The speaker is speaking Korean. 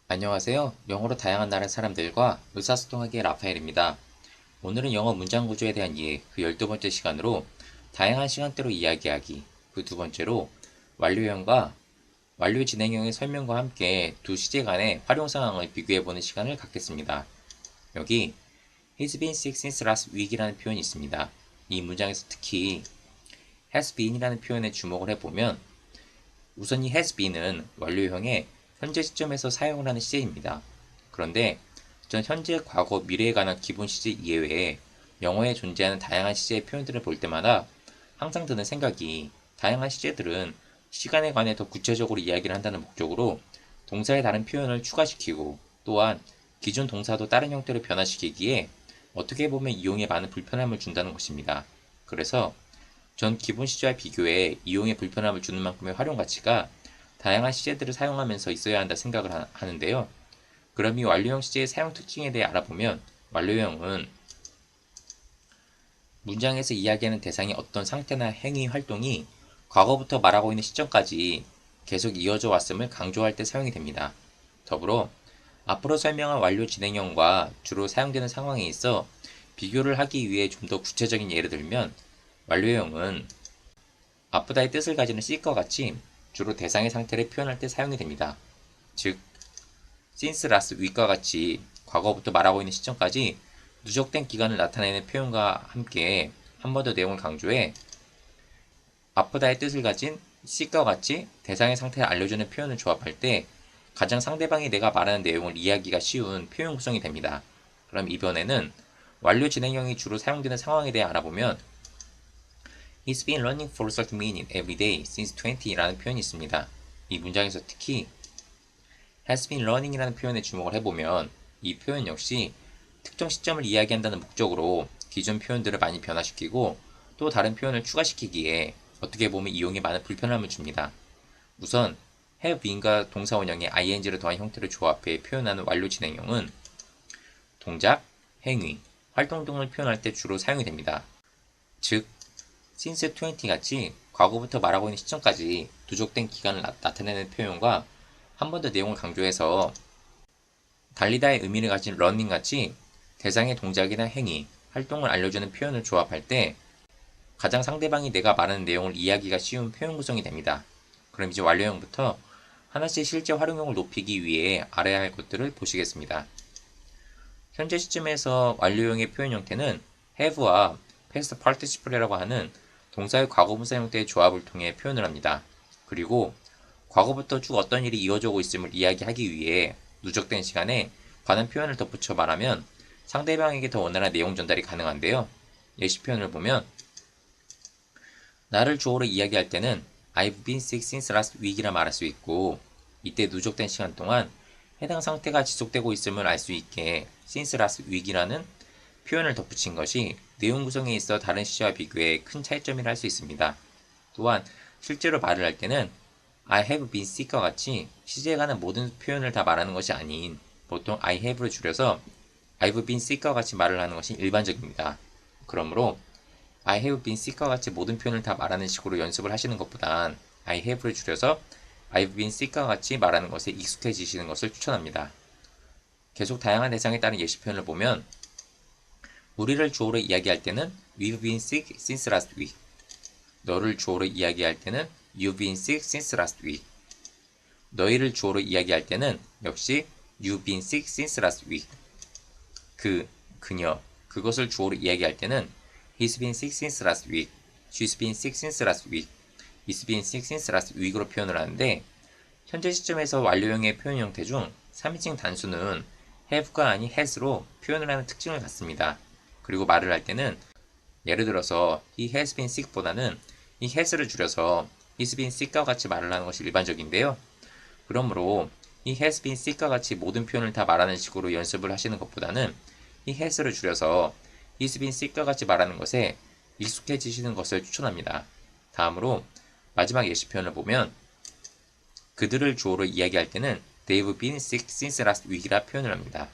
안녕하세요. 영어로 다양한 나라의 사람들과 의사소통하기의 라파엘입니다. 오늘은 영어 문장 구조에 대한 이해, 그 12번째 시간으로 다양한 시간대로 이야기하기, 그 두 번째로 완료형과 완료 진행형의 설명과 함께 두 시제 간의 활용 상황을 비교해보는 시간을 갖겠습니다. 여기 He's been sick since last week이라는 표현이 있습니다. 이 문장에서 특히 has been이라는 표현에 주목을 해보면 우선 이 has been은 완료형의 현재 시점에서 사용을 하는 시제입니다. 그런데 전 현재, 과거, 미래에 관한 기본 시제 이외에 영어에 존재하는 다양한 시제의 표현들을 볼 때마다 항상 드는 생각이 다양한 시제들은 시간에 관해 더 구체적으로 이야기를 한다는 목적으로 동사의 다른 표현을 추가시키고 또한 기존 동사도 다른 형태로 변화시키기에 어떻게 보면 이용에 많은 불편함을 준다는 것입니다. 그래서 전 기본 시제와 비교해 이용에 불편함을 주는 만큼의 활용 가치가 다양한 시제들을 사용하면서 있어야 한다 생각을 하는데요. 그럼 이 완료형 시제의 사용 특징에 대해 알아보면 완료형은 문장에서 이야기하는 대상의 어떤 상태나 행위, 활동이 과거부터 말하고 있는 시점까지 계속 이어져 왔음을 강조할 때 사용이 됩니다. 더불어 앞으로 설명한 완료 진행형과 주로 사용되는 상황에 있어 비교를 하기 위해 좀 더 구체적인 예를 들면 완료형은 아프다의 뜻을 가지는 sic과 같이 주로 대상의 상태를 표현할 때 사용이 됩니다. 즉, since last week과 같이 과거부터 말하고 있는 시점까지 누적된 기간을 나타내는 표현과 함께 한 번 더 내용을 강조해 아프다의 뜻을 가진 sic과 같이 대상의 상태를 알려주는 표현을 조합할 때 가장 상대방이 내가 말하는 내용을 이해하기가 쉬운 표현 구성이 됩니다. 그럼 이번에는 완료 진행형이 주로 사용되는 상황에 대해 알아보면 He's been running for 30 minutes every day since 20라는 표현이 있습니다. 이 문장에서 특히 has been running이라는 표현에 주목을 해보면 이 표현 역시 특정 시점을 이야기한다는 목적으로 기존 표현들을 많이 변화시키고 또 다른 표현을 추가시키기에 어떻게 보면 이용에 많은 불편함을 줍니다. 우선 have been과 동사 원형에 ing를 더한 형태를 조합해 표현하는 완료 진행형은 동작, 행위, 활동 등을 표현할 때 주로 사용이 됩니다. 즉, since 20 같이 과거부터 말하고 있는 시점까지 누적된 기간을 나타내는 표현과 한 번 더 내용을 강조해서 달리다의 의미를 가진 running 같이 대상의 동작이나 행위, 활동을 알려주는 표현을 조합할 때 가장 상대방이 내가 말하는 내용을 이해하기가 쉬운 표현 구성이 됩니다. 그럼 이제 완료형부터 하나씩 실제 활용형을 높이기 위해 알아야 할 것들을 보시겠습니다. 현재 시점에서 완료형의 표현 형태는 have와 past participle이라고 하는 동사의 과거분사 형태의 조합을 통해 표현을 합니다. 그리고 과거부터 쭉 어떤 일이 이어져 오고 있음을 이야기하기 위해 누적된 시간에 관한 표현을 덧붙여 말하면 상대방에게 더 원활한 내용 전달이 가능한데요. 예시 표현을 보면 나를 주어로 이야기할 때는 I've been sick since last week이라 말할 수 있고 이때 누적된 시간 동안 해당 상태가 지속되고 있음을 알 수 있게 since last week이라는 표현을 덧붙인 것이 내용 구성에 있어 다른 시제와 비교해 큰 차이점이라 할 수 있습니다. 또한 실제로 말을 할 때는 I have been sick과 같이 시제에 관한 모든 표현을 다 말하는 것이 아닌 보통 I have를 줄여서 I've been sick과 같이 말을 하는 것이 일반적입니다. 그러므로 I have been sick과 같이 모든 표현을 다 말하는 식으로 연습을 하시는 것보단 I have를 줄여서 I've been sick과 같이 말하는 것에 익숙해지시는 것을 추천합니다. 계속 다양한 대상에 따른 예시 표현을 보면 우리를 주어로 이야기할 때는 We've been sick since last week. 너를 주어로 이야기할 때는 You've been sick since last week. 너희를 주어로 이야기할 때는 역시 You've been sick since last week. 그녀, 그것을 주어로 이야기할 때는 He's been sick since last week. She's been sick since last week. It's been sick since last week으로 표현을 하는데 현재 시점에서 완료형의 표현 형태 중 3인칭 단수는 have가 아닌 has로 표현을 하는 특징을 갖습니다. 그리고 말을 할 때는 예를 들어서 he has been sick보다는 이 has를 줄여서 he's been sick과 같이 말을 하는 것이 일반적인데요. 그러므로 he has been sick과 같이 모든 표현을 다 말하는 식으로 연습을 하시는 것보다는 이 has를 줄여서 he's been sick과 같이 말하는 것에 익숙해지시는 것을 추천합니다. 다음으로 마지막 예시 표현을 보면 그들을 주어로 이야기할 때는 they've been sick since last week이라 표현을 합니다.